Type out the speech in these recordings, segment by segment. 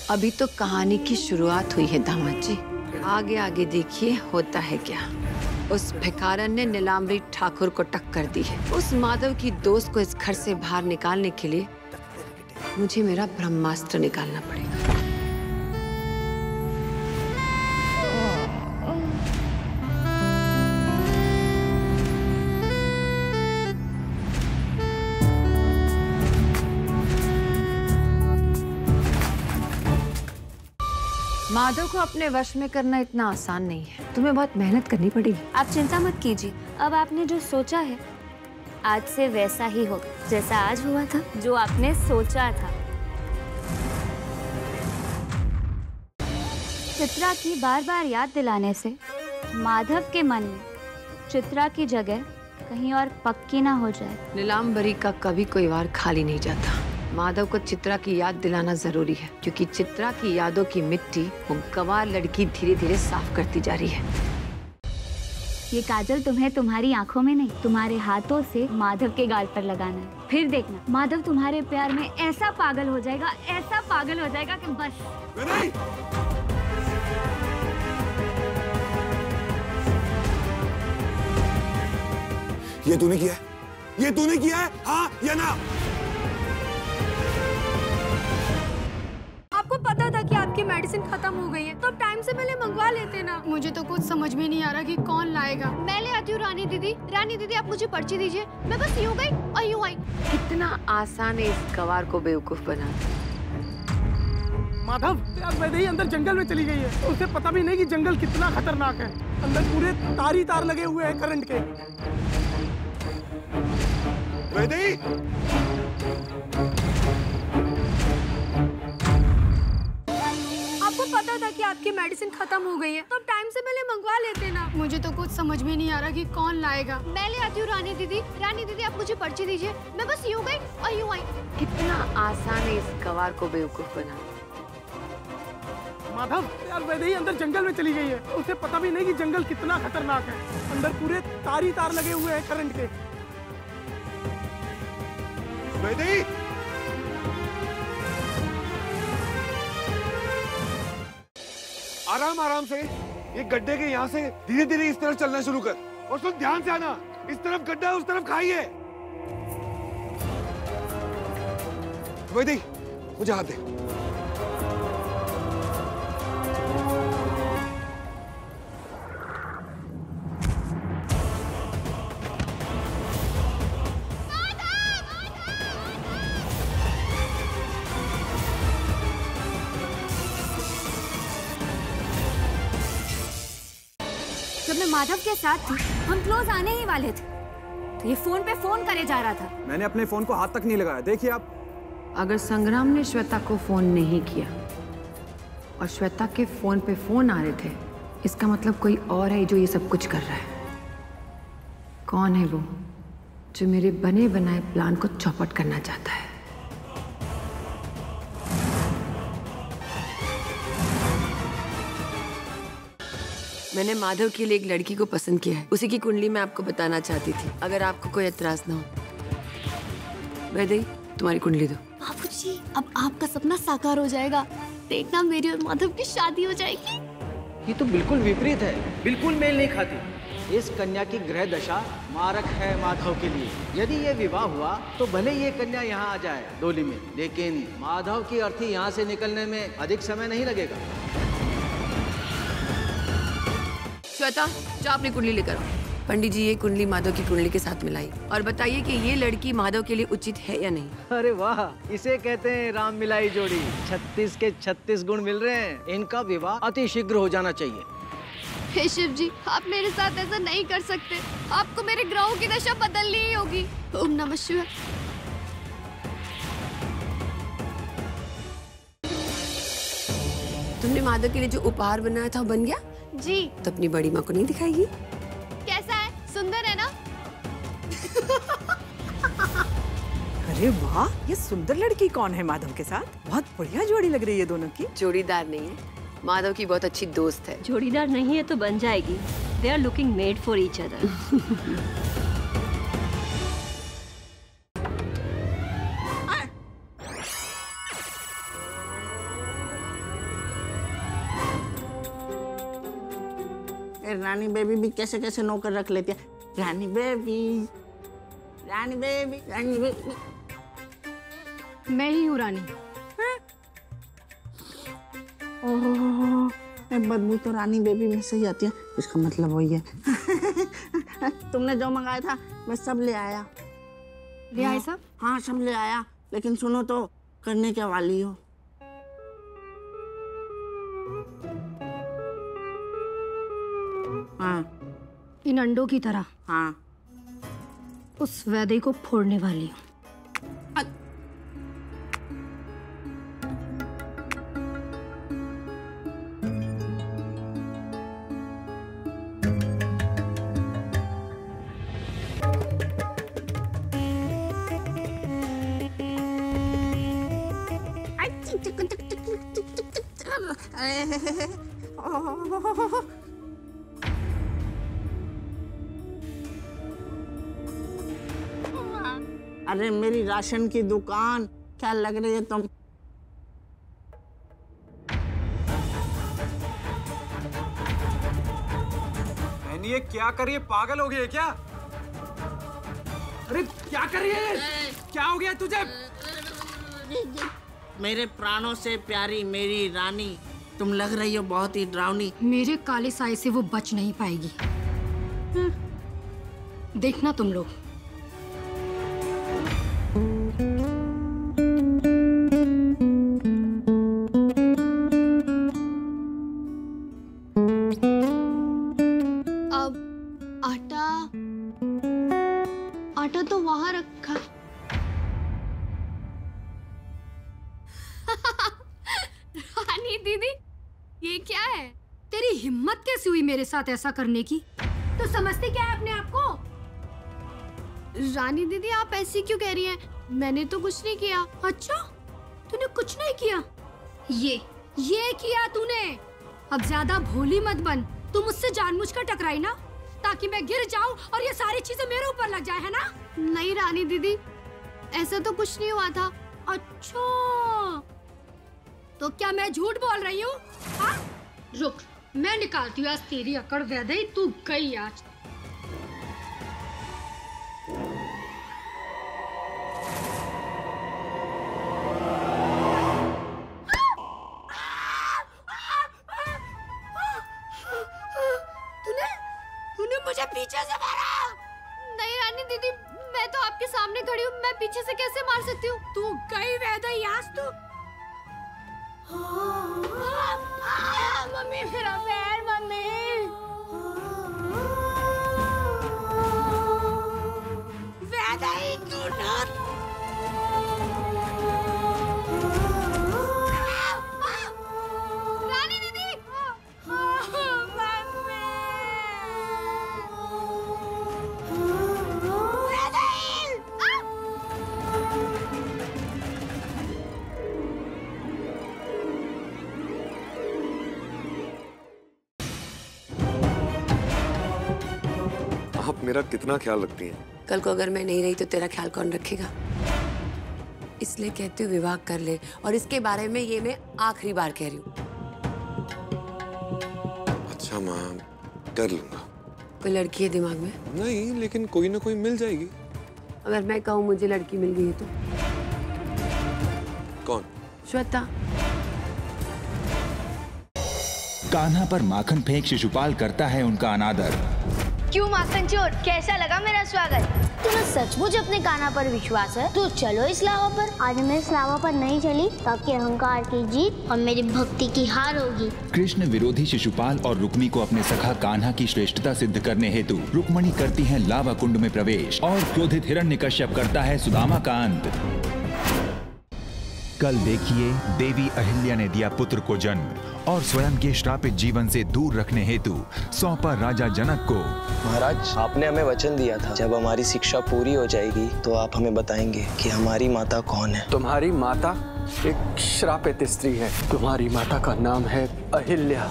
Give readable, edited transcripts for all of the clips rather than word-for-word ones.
अभी तो कहानी की शुरुआत हुई है दामाद जी। आगे आगे देखिए होता है क्या। उस भिखारन ने नीलांबरी ठाकुर को टक्कर दी है। उस माधव की दोस्त को इस घर से बाहर निकालने के लिए मुझे मेरा ब्रह्मास्त्र निकालना पड़ेगा। माधव को अपने वश में करना इतना आसान नहीं है, तुम्हें बहुत मेहनत करनी पड़ेगी। आप चिंता मत कीजिए, अब आपने जो सोचा है आज से वैसा ही होगा जैसा आज हुआ था, जो आपने सोचा था। चित्रा की बार बार याद दिलाने से माधव के मन में चित्रा की जगह कहीं और पक्की ना हो जाए। नीलांबरी का कभी कोई वार खाली नहीं जाता। माधव को चित्रा की याद दिलाना जरूरी है, क्योंकि चित्रा की यादों की मिट्टी वो गंवार लड़की धीरे धीरे साफ करती जा रही है। ये काजल तुम्हें तुम्हारी आंखों में नहीं, तुम्हारे हाथों से माधव के गाल पर लगाना है। फिर देखना माधव तुम्हारे प्यार में ऐसा पागल हो जाएगा, ऐसा पागल हो जाएगा कि बस। ये तूने किया है? ये तूने किया है? हाँ या ना? आपको पता था कि आपकी मेडिसिन खत्म हो गई है, तो अब टाइम से पहले मंगवा लेते ना। मुझे तो कुछ समझ में नहीं आ रहा कि कौन लाएगा। मैं ले आती हूँ रानी दीदी। रानी दीदी आप मुझे पर्ची दीजिए, मैं बस यूँ गई और यूँ आई। कितना आसान है इस गंवार को बेवकूफ बनाना। माधव, यार वैदेही अंदर जंगल में चली गई है, उसे पता भी नहीं कि जंगल कितना खतरनाक है। अंदर पूरे तार ही तार लगे हुए हैं करंट के। वैदेही! आपको पता था कि आपकी मेडिसिन खत्म हो गई है, तो अब टाइम से पहले मंगवा लेते ना। मुझे तो कुछ समझ में नहीं आ रहा कि कौन लाएगा। मैं ले आती हूँ रानी दीदी। रानी दीदी आप मुझे पर्ची दीजिए, मैं बस यूँ गई और यूँ आई। कितना आसान है इस गंवार को बेवकूफ बनाना। माधव, यार वैदेही अंदर जंगल में चली गई है, उसे पता भी नहीं कि जंगल कितना खतरनाक है। अंदर पूरे तार ही तार लगे हुए हैं करंट के। वैदेही! आराम आराम से, ये गड्ढे के यहाँ से धीरे धीरे इस तरफ चलना शुरू कर। और सुन, ध्यान से आना, इस तरफ गड्ढा है, उस तरफ खाई है। वैदेही, मुझे हाथ दे। जब मैं माधव के साथ थी, हम क्लोज आने ही वाले थे, तो ये फोन पे फोन करे जा रहा था। मैंने अपने फोन को हाथ तक नहीं लगाया, देखिए आप। अगर संग्राम ने श्वेता को फोन नहीं किया और श्वेता के फोन पे फोन आ रहे थे, इसका मतलब कोई और है जो ये सब कुछ कर रहा है। कौन है वो जो मेरे बने बनाए प्लान को चौपट करना चाहता है? मैंने माधव के लिए एक लड़की को पसंद किया है, उसी की कुंडली मैं आपको बताना चाहती थी, अगर आपको कोई एतराज ना हो। वैदेही, तुम्हारी कुंडली दो। बाबूजी, अब आपका सपना साकार हो जाएगा। देखना मेरी और माधव की शादी हो जाएगी। ये तो बिल्कुल विपरीत है, बिल्कुल मेल नहीं खाती। इस कन्या की ग्रह दशा मारक है माधव के लिए। यदि ये विवाह हुआ तो भले ये कन्या यहाँ आ जाए डोली में, लेकिन माधव की अर्थी यहाँ से निकलने में अधिक समय नहीं लगेगा। श्वेता, जाओ अपनी कुंडली लेकर आओ। पंडित जी, ये कुंडली माधव की कुंडली के साथ मिलाई और बताइए कि ये लड़की माधव के लिए उचित है या नहीं। अरे वाह, इसे कहते हैं राम मिलाई जोड़ी। 36 के 36 गुण मिल रहे हैं। इनका विवाह अति शीघ्र हो जाना चाहिए। हे शिव जी, आप मेरे साथ ऐसा नहीं कर सकते। आपको मेरे ग्रहों की दशा बदलनी ही होगी। ओम नमः शिवाय। तुमने माधव के लिए जो उपहार बनाया था वो बन गया? जी। तो अपनी बड़ी माँ को नहीं दिखाएगी? कैसा है? सुंदर है ना? अरे वाह, ये सुंदर लड़की कौन है माधव के साथ? बहुत बढ़िया जोड़ी लग रही है दोनों की। जोड़ीदार नहीं है, माधव की बहुत अच्छी दोस्त है। जोड़ीदार नहीं है तो बन जाएगी। They are looking made for each other. Rani baby भी कैसे कैसे नौकर रख लेती है। रानी बेबी, रानी बेबी, रानी बेबी। मैं ही हूँ रानी। ओह, बदबू तो रानी बेबी में से ही आती है, इसका मतलब वही है। तुमने जो मंगाया था मैं सब ले आया। ले आए सब? हाँ सब ले आया, लेकिन सुनो तो, करने क्या वाली हो? हाँ। इन अंडों की तरह? हाँ। उस वैदे को फोड़ने वाली हूँ। अरे मेरी राशन की दुकान, क्या लग रही है तुम? बहनी ये क्या कर रही है, पागल हो गई है क्या? अरे क्या कर रही है? क्या हो गया तुझे? मेरे प्राणों से प्यारी मेरी रानी, तुम लग रही हो बहुत ही डरावनी। मेरे काले साए से वो बच नहीं पाएगी। देखना तुम लोग। अब आटा तो वहां रखा। रानी दीदी, ये क्या है? तेरी हिम्मत कैसे हुई मेरे साथ ऐसा करने की? तो समझती क्या है अपने आप को? रानी दीदी आप ऐसी क्यों कह रही हैं? मैंने तो कुछ नहीं किया। अच्छा, तूने कुछ नहीं किया? ये किया तूने। अब ज्यादा भोली मत बन। तू मुझसे जानबूझकर टकराई ना, ताकि मैं गिर जाऊं और ये सारी चीजें मेरे ऊपर लग जाए, है ना? नहीं रानी दीदी, ऐसा तो कुछ नहीं हुआ था। अच्छा, तो क्या मैं झूठ बोल रही हूँ? हाँ? रुक, मैं निकालती हूँ आज तेरी अकड़। वैदे तू गई आज। तूने मुझे पीछे से मारा। नहीं रानी दीदी, मैं तो आपके सामने खड़ी हूँ, मैं पीछे से कैसे मार सकती हूँ? तू गई वैदे आज तू। मम्मी मेरा पैर, मम्मी। वैदे तू ना। रानी दीदी, आप मेरा कितना ख्याल रखती हैं? कल को अगर मैं नहीं रही तो तेरा ख्याल कौन रखेगा? इसलिए कहती हूँ विवाह कर ले, और इसके बारे में ये मैं आखिरी बार कह रही हूँ। अच्छा माँ, कर लूंगा। कोई लड़की है दिमाग में? नहीं, लेकिन कोई ना कोई मिल जाएगी। अगर मैं कहूँ मुझे लड़की मिल गई है तो? कौन? श्वेता। कान्हा पर माखन फेंक शिशुपाल करता है उनका अनादर। क्यों माखन चोर, कैसा लगा मेरा स्वागत? तुम्हें सचमुच अपने कान्हा पर विश्वास है तो चलो इस लावा पर। आज मैं इस लावा पर नहीं चली ताकि अहंकार की जीत और मेरी भक्ति की हार होगी। कृष्ण विरोधी शिशुपाल और रुक्मी को अपने सखा कान्हा की श्रेष्ठता सिद्ध करने हेतु रुक्मणी करती है लावा कुंड में प्रवेश, और क्रोधित हिरण्यकश्यप करता है सुदामा का अंत। कल देखिए, देवी अहिल्या ने दिया पुत्र को जन्म और स्वयं के श्रापित जीवन से दूर रखने हेतु सौंपा राजा जनक को। महाराज, आपने हमें वचन दिया था जब हमारी शिक्षा पूरी हो जाएगी तो आप हमें बताएंगे कि हमारी माता कौन है। तुम्हारी माता एक श्रापित स्त्री है। तुम्हारी माता का नाम है अहिल्या।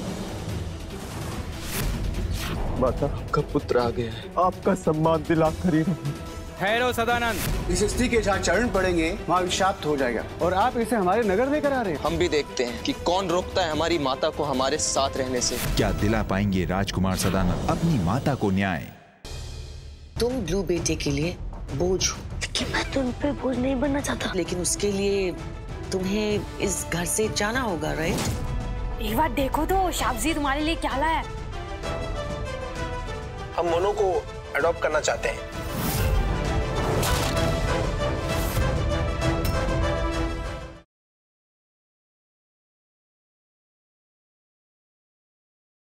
माता, आपका पुत्र आ गया है। आपका सम्मान दिलाकर ही रहूं। ठहरो सदानंद। इस स्त्री के जहाँ चरण पड़ेंगे वहाँ अभिशाप्त हो जाएगा और आप इसे हमारे नगर लेकर आ रहे हैं। हम भी देखते हैं कि कौन रोकता है हमारी माता को हमारे साथ रहने से। क्या दिला पाएंगे राजकुमार सदानंद अपनी माता को न्याय? तुम ब्लू बेटे के लिए बोझ हो, लेकिन मैं तुम पे बोझ नहीं बनना चाहता। लेकिन उसके लिए तुम्हें इस घर से जाना होगा, राइट? एक बार देखो तो शाप जी तुम्हारे लिए क्या लाया है। हम मोनो को अडॉप्ट करना चाहते हैं।